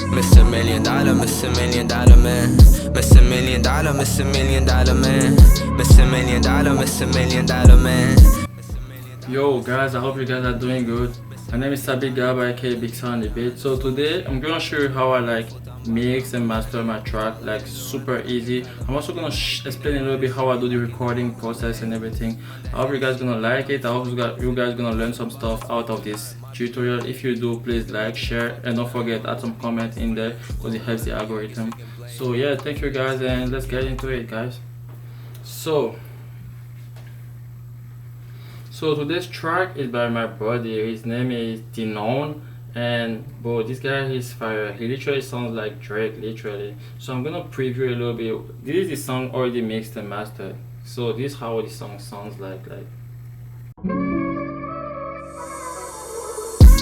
Mr. $1 Million, Mr. $1 Million Man, Mr. $1 Million, Mr. $1 Million Man, Mr. $1 Million, Mr. $1 Million Man. Yo guys, I hope you guys are doing good. My name is Sabi Gaba, aka Big Sound the Beat. So today I'm gonna show you how I like mix and master my track, like super easy. I'm also gonna explain a little bit how I do the recording process and everything. I hope you guys gonna like it. I hope you guys gonna learn some stuff out of this tutorial. If you do, please like, share, and don't forget add some comments in there because it helps the algorithm. So yeah, thank you guys, and let's get into it, guys. So today's track is by my buddy. His name is Ozone, and bro, this guy is fire. He literally sounds like Drake, literally. So I'm gonna preview a little bit. This is the song already mixed and mastered. So this is how the song sounds like.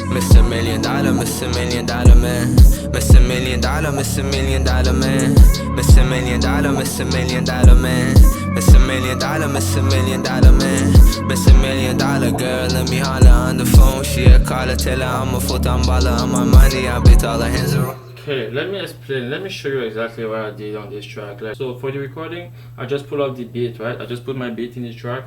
Mr. $1 Million, Mr. $1 Million Man, Mr. $1 Million, Mr. $1 Million Man, Mr. $1 Million, Mr. $1 Million Man, Mr. $1 Million, Mr. $1 Million Man, Mr. $1 Million girl, let me holler on the phone. She a caller, tell her I'm a full-time baller. On my money, I bet all her hands around. Okay, let me explain. Let me show you exactly what I did on this track. So for the recording, I just pull up the beat, right? I just put my beat in the track,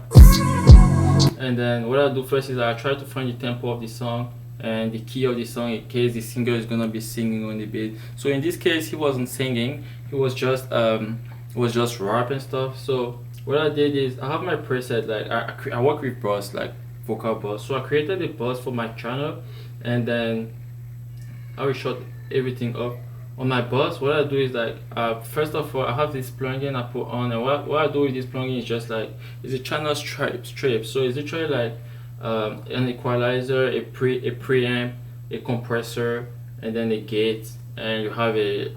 and then what I do first is I try to find the tempo of the song and the key of the song in case the singer is gonna be singing on the beat. So in this case, he wasn't singing, he was just rap and stuff. So what I did is I have my preset, like I work with bus, like vocal bus. So I created a bus for my channel, and then I will shut everything up on my bus. What I do is like first of all, I have this plugin I put on, and what I do with this plugin is just like it's a channel strip. So it's literally like an equalizer, a preamp, a compressor, and then a gate, and you have a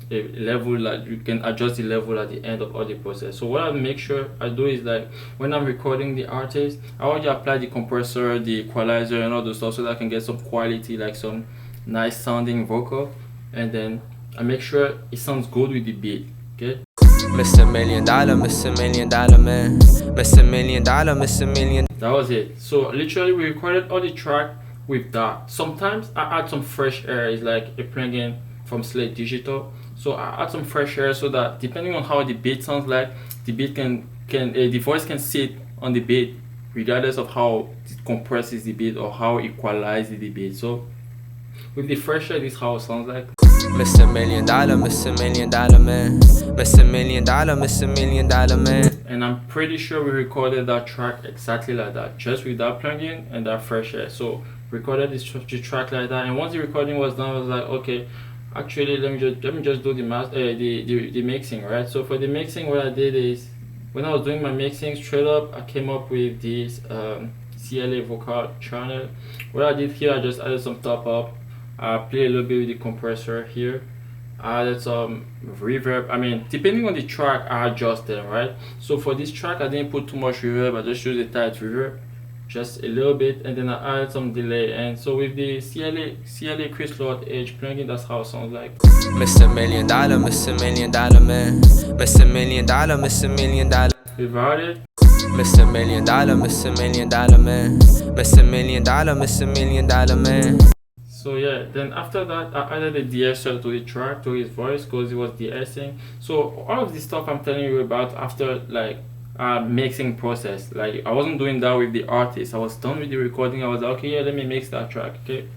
level, like you can adjust the level at the end of all the process. So what I make sure I do is like when I'm recording the artist, I already apply the compressor, the equalizer, and all those stuff so that I can get some quality, like some nice sounding vocal, and then I make sure it sounds good with the beat. Okay. Mr. $1 Million, Mr. $1 Million Man, Mr. $1 Million, Mr. $1 Million. That was it. So literally we recorded all the track with that. Sometimes I add some fresh air. It's like a plugin from Slate Digital. So I add some fresh air so that depending on how the beat sounds like, the beat the voice can sit on the beat regardless of how it compresses the beat or how it equalizes the beat. So with the fresh air, this is how it sounds like. Mr. $1 Million, Mr. $1 Million Man, Mr. $1 Million, Mr. $1 Million Man. And I'm pretty sure we recorded that track exactly like that, just with that plugin and that fresh air. So recorded this track like that, and once the recording was done, I was like, okay, actually let me just do the mixing, right? So for the mixing, what I did is when I was doing my mixing straight up, I came up with this CLA vocal channel. What I did here, I just added some top up. I play a little bit with the compressor here. I added some reverb. I mean, depending on the track, I adjust them, right? So for this track, I didn't put too much reverb. I just used a tight reverb, just a little bit, and then I added some delay. And so with the CLA Chris Lord Edge plugin, that's how it sounds like. Mr. $1 Million, Mr. $1 Million Man, Mr. $1 Million, Mr. $1 Million. Without it, Mr. $1 Million, Mr. $1 Million Man, Mr. $1 Million, Mr. $1 Million Man. so yeah, then after that I added a de-esser to the track, to his voice, because it was de-essing. So all of this stuff I'm telling you about after like mixing process. Like I wasn't doing that with the artist. I was done with the recording. I was like, okay, yeah, let me mix that track. Okay.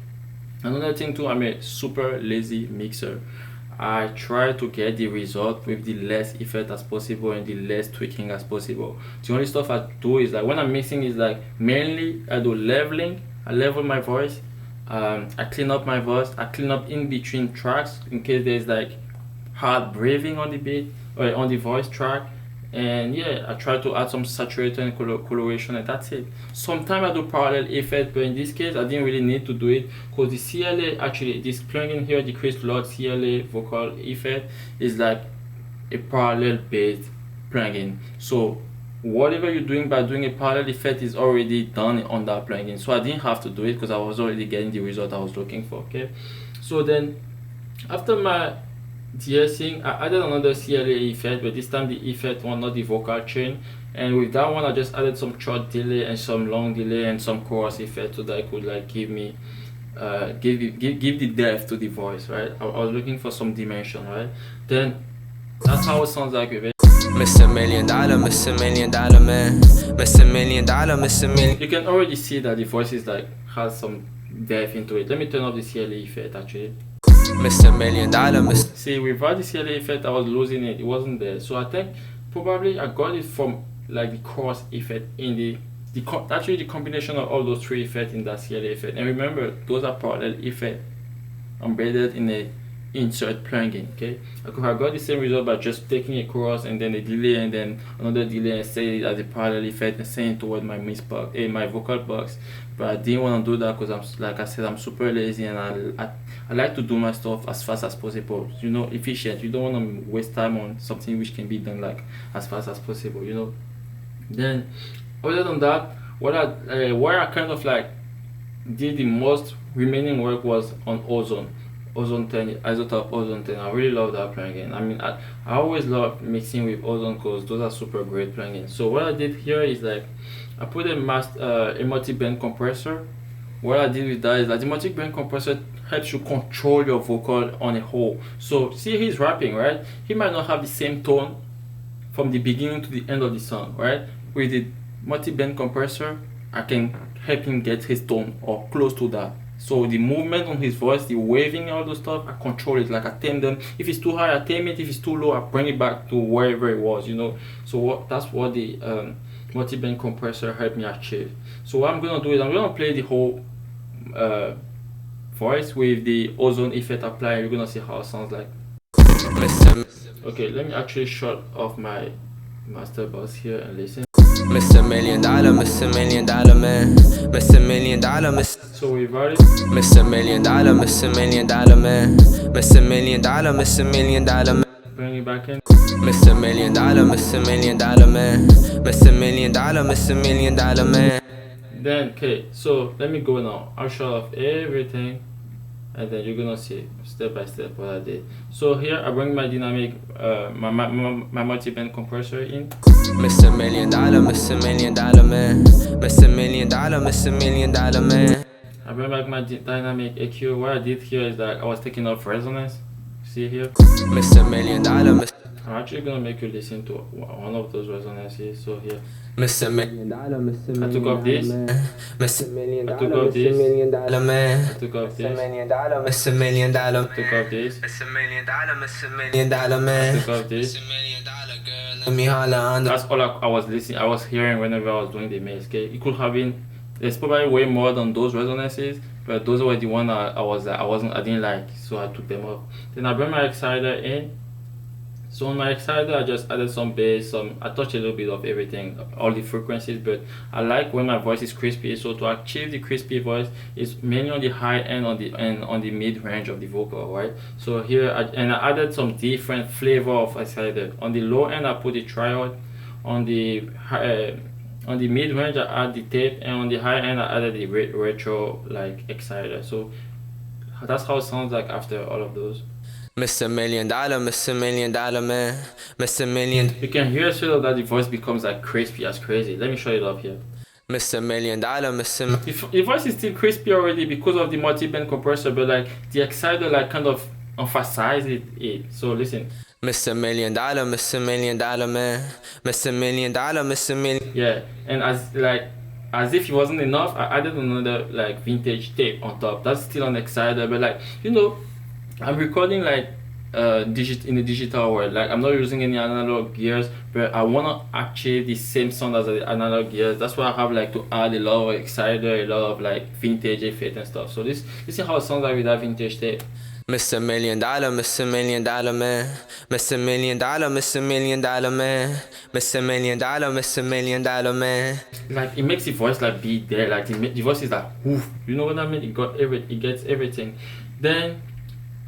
Another thing too, I'm a super lazy mixer. I try to get the result with the less effect as possible and the less tweaking as possible. The only stuff I do is like when I'm mixing is like mainly I do leveling. I level my voice. I clean up my voice. I clean up in between tracks in case there's like hard breathing on the beat or on the voice track. And yeah, I try to add some saturation and coloration, and that's it. Sometimes I do parallel effect, but in this case I didn't really need to do it because the CLA, actually this plugin here, the Chris Lord CLA vocal effect, is like a parallel based plugin. So whatever you're doing by doing a parallel effect is already done on that plugin, so I didn't have to do it because I was already getting the result I was looking for. Okay, so then after my de-essing, I added another CLA effect, but this time the effect one, not the vocal chain. And with that one I just added some short delay and some long delay and some chorus effect so that it could like give me give the depth to the voice, right? I was looking for some dimension, right? Then that's how it sounds like with it. Mr. $1 million, Mr. $1 million man, Mr. $1 million, Mr. $1 You can already see that the voice is like has some depth into it. Let me turn off the CLA effect actually. Mr. $1 million, Mr. See, without the CLA effect, I was losing it. It wasn't there. So I think probably I got it from like the cross effect in actually the combination of all those three effects in that CLA effect. And remember, those are parallel effects embedded in a insert plugin. Okay, I got the same result by just taking a chorus and then a delay and then another delay and say it as a parallel effect and send it toward my my vocal box. But I didn't want to do that because like I said, I'm super lazy and I like to do my stuff as fast as possible. You know, efficient. You don't want to waste time on something which can be done like as fast as possible. You know. Then other than that, where I kind of like did the most remaining work was on Ozone 10, Isotope Ozone 10. I really love that plugin. I mean, I always love mixing with Ozone because those are super great plugins. So what I did here is like I put a multi-band compressor. What I did with that is that the multi-band compressor helps you control your vocal on a whole. So see, he's rapping, right? He might not have the same tone from the beginning to the end of the song, right? With the multi-band compressor, I can help him get his tone or close to that. So the movement on his voice, the waving, all those stuff, I control it. Like I tame them. If it's too high, I tame it. If it's too low, I bring it back to wherever it was, you know. So that's what the multi-band compressor helped me achieve. So what I'm gonna do is I'm gonna play the whole voice with the Ozone effect applied. You're gonna see how it sounds like. Okay, let me actually shut off my master bus here and listen. Mr. $1 million, Mr. $1 million man, Mr. $1 million, Mr. So we've already Mr. $1 million, Mr. $1 million man, Mr. $1 million, Mr. $1 million man. Bring it back in. Mr. $1 million, Mr. $1 million man, Mr. $1 million, Mr. $1 million man. Then okay, so let me go now. I'll shut off everything and then you're gonna see step by step what I did. So here I bring my dynamic my multi-band compressor in. Mr. $1 million, Mr. $1 million man, Mr. $1 million, Mr. $1 million man. I bring back my dynamic EQ. What I did here is that I was taking off resonance. See here? Mr. $1 million, Mr. I'm actually gonna make you listen to one of those resonances. So here, Mr. $1 million, Mr. I took off this. Mr. $1 million, I took off this. Mr. $1 million man. I took off Mr. this. $1 million, Mr. $1 million. I took off this. Mr. $1 million, Mr. $1 million man. I took off this. Mr. $1 million girl, let me holler on the. That's all I was listening. I was hearing whenever I was doing the mix. Okay, it could have been. There's probably way more than those resonances, but those were the one I didn't like, so I took them off. Then I bring my exciter in. So on my exciter, I just added some bass, I touched a little bit of everything, all the frequencies, but I like when my voice is crispy. So to achieve the crispy voice, it's mainly on the high end, on the mid range of the vocal, right? So here, I added some different flavor of exciter. On the low end, I put the triode. On the mid range, I add the tape, and on the high end, I added the retro like exciter. So that's how it sounds like after all of those. Mr. $1 million, Mr. $1 million man, Mr. $1 million. You can hear sort of that the voice becomes like crispy as crazy. Let me show it up here. Mr. $1 million, Mr. The voice is still crispy already because of the multi-band compressor, but like the exciter like kind of emphasize it. So listen. Mr. $1 million, Mr. $1 million man, Mr. $1 million, Mr. $1 million. Yeah, and as if it wasn't enough, I added another like vintage tape on top. That's still an exciter, but like, you know, I'm recording like in the digital world. Like I'm not using any analog gears, but I wanna achieve the same sound as the analog gears. That's why I have like to add a lot of exciter, a lot of like vintage effect and stuff. So this is how it sounds like with that vintage tape. Mr. $1 million, Mr. $1 million man, Mr. $1 million, Mr. $1 million man, Mr. $1 million, Mr. $1 million man. Like it makes the voice like be there, like the voice is like woof. You know what I mean? It gets everything. Then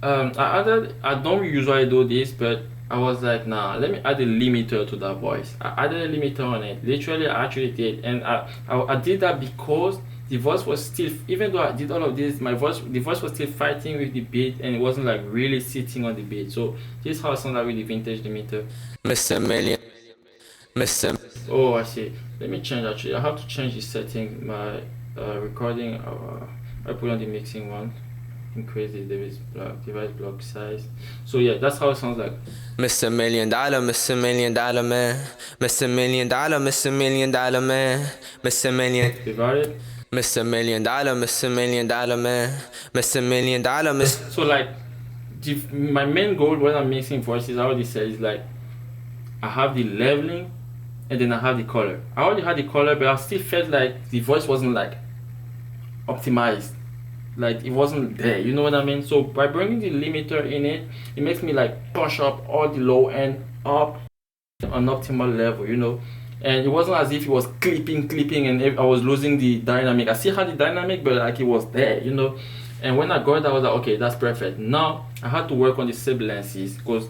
I don't usually do this, but I was like, nah, let me add a limiter to that voice. I added a limiter on it. Literally, I actually did, and I did that because the voice was still, even though I did all of this, the voice was still fighting with the beat, and it wasn't like really sitting on the beat. So this is how it sounds like with the vintage limiter. Mr. Million, Mr. Oh, I see. Let me change actually. I have to change the setting. My recording. I put on the mixing one, increase the device block size. So yeah, that's how it sounds like. Mr. Million Dollar, Mr. Million Dollar Man, Mr. Million Dollar, Mr. Million Dollar Man, Mr. Million. You got it? Mr. Million Dollar, Mr. Million Dollar Man, Mr. Million Dollar, Mr. So like, my main goal when I'm mixing voices, I already said, is like, I have the leveling, and then I have the color. I already had the color, but I still felt like the voice wasn't like optimized, like it wasn't there, you know what I mean? So by bringing the limiter in it, it makes me like push up all the low end up an optimal level, you know. And it wasn't as if it was clipping and I was losing the dynamic. I still had the dynamic, but like it was there, you know. And when I got that, I was like, okay, that's perfect. Now I had to work on the sibilances, because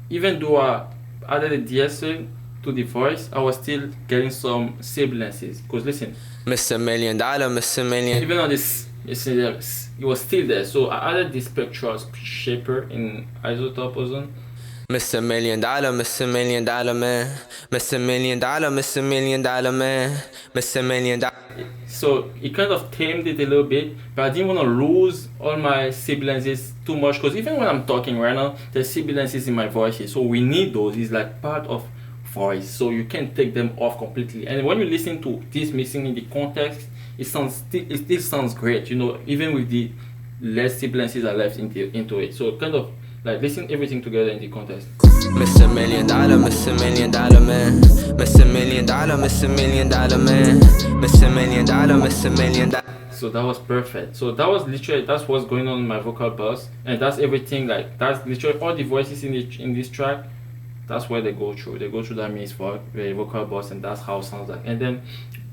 even though I added the DSL to the voice, I was still getting some sibilances. Because listen, Mr. Million Dollar, Mr. Million. even on this, it was still there. So I added the spectral shaper in isotope Ozone. Mr. Million Dollar, Mr. Million Dollar Man, Mr. Million Dollar, Mr. Million Dollar Man, Mr. Million Dollar. So it kind of tamed it a little bit, but I didn't want to lose all my sibilances too much, because even when I'm talking right now, there's sibilances in my voices, so we need those. It's like part of voice, so you can't take them off completely. And when you listen to this mixing in the context, it still sounds great, you know, even with the less sibilances I left into it. So kind of like listen everything together in the context. Mr. Million Dollar, Mr. Million Dollar Man, Mr. Million Dollar, Mr. Million Dollar Man, Mr. Million Dollar, Mr. Million Dollar. So that was perfect. So that was literally, that's what's going on in my vocal bus, and that's everything. Like that's literally all the voices in this track. That's where they go through. They go through that mix vocal bus, and that's how it sounds like. And then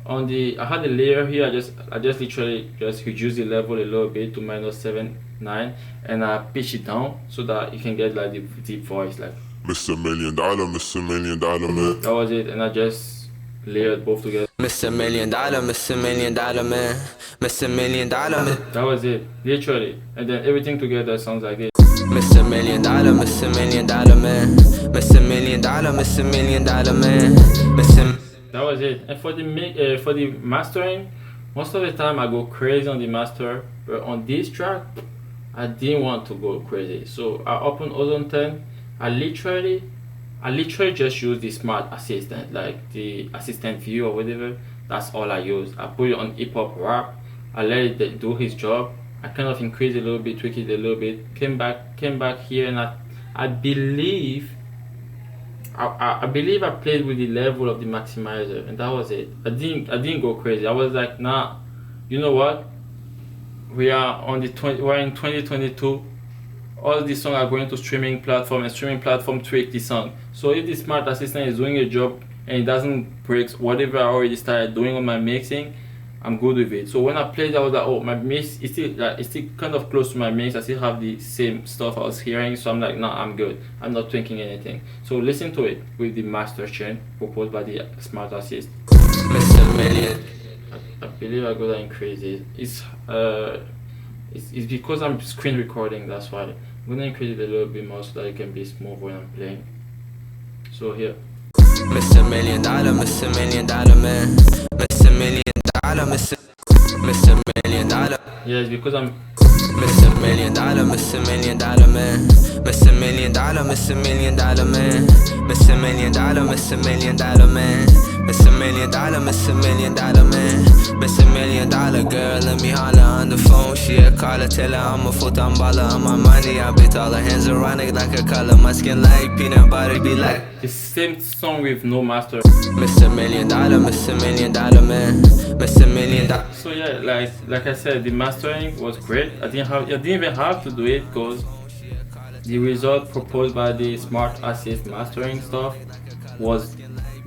on the, I had a layer here. I just literally just reduce the level a little bit to -7.9, and I pitch it down so that you can get like the deep voice, like Mr. Million Dollar, Mr. Million Dollar Man. that was it. And I just layered both together. Mr. Million Dollar, Mr. Million Dollar Man, Mr. Million Dollar Man. That was it, literally. And then everything together sounds like this. Mr. Million Dollar, Mr. Million Dollar Man, Mr. Million Dollar, Mr. Million Dollar Man, Mr. That was it. And for the mastering, most of the time I go crazy on the master, but on this track I didn't want to go crazy. So I opened Ozone 10. I literally just use the smart assistant, like the assistant view or whatever. That's all I use. I put it on hip hop rap. I let it do his job. I kind of increased it a little bit, tweaked it a little bit, came back here, and I believe I played with the level of the maximizer, and that was it. I didn't go crazy. I was like, nah, you know what? We're in 2022. All these songs are going to streaming platform, and streaming platform tweak the song. So if the smart assistant is doing a job and it doesn't break whatever I already started doing on my mixing, I'm good with it. So when I played, I was like, oh, my mix is still kind of close to my mix. I still have the same stuff I was hearing, so I'm like, nah, I'm good. I'm not tweaking anything. So listen to it with the master chain proposed by the smart assist. Mr. Million. I believe I got that in crazy. It's because I'm screen recording, that's why. I'm gonna increase it a little bit more so that it can be smooth when I'm playing. So here. Mr. Million Dollar, Mr. Million Dollar Man, Mr. Million Dollar, Mr. Million Dollar. Yeah, it's because I'm Mr. Million Dollar, Mr. Million Dollar Man, Mr. Million Dollar, Mr. Million Dollar Man, Mr. Million Dollar, Mr. Million Dollar Man, Mr. Million Dollar, Mr. Million Dollar Man, Mr. Million Dollar girl, let me holler on the phone. She a caller, tell her I'm a full-time baller. On my money, I bet all her hands ironic like a color. My skin like peanut butter, be like the same song with no master. Mr. Million Dollar, Mr. Million Dollar Man, Mr. Million Dollar. So yeah, like I said, the mastering was great. I didn't even have to do it because the result proposed by the smart assist mastering stuff was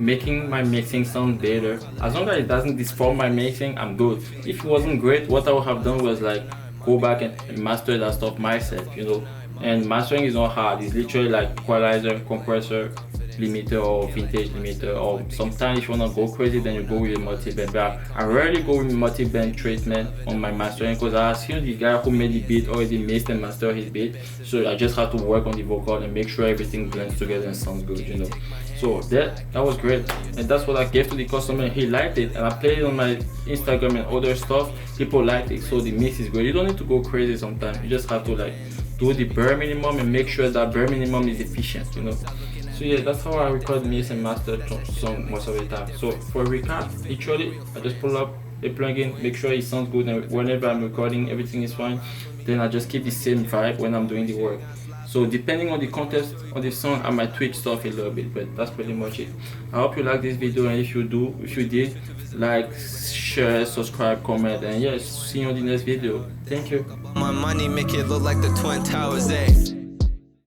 making my mixing sound better. As long as it doesn't disform my mixing, I'm good. If it wasn't great, what I would have done was like go back and master that stuff myself, you know. And mastering is not hard. It's literally like equalizer, compressor, limiter or vintage limiter, or sometimes if you wanna go crazy, then you go with a multi-band. But I rarely go with multi-band treatment on my mastering because I assume the guy who made the beat already mixed and mastered his beat. So I just have to work on the vocal and make sure everything blends together and sounds good, you know. So that was great, and that's what I gave to the customer, and he liked it, and I played it on my Instagram and other stuff. People liked it, so the mix is great. You don't need to go crazy sometimes. You just have to like do the bare minimum and make sure that bare minimum is efficient, you know. So yeah, that's how I record, mix and master song most of the time. So for a recap, literally I just pull up a plugin, make sure it sounds good, and whenever I'm recording everything is fine. Then I just keep the same vibe when I'm doing the work. So depending on the context of the song, I might tweak stuff a little bit, but that's pretty much it. I hope you like this video, and if you did, like, share, subscribe, comment, and yes, see you on the next video. Thank you. My money make it look like the Twin Towers, eh?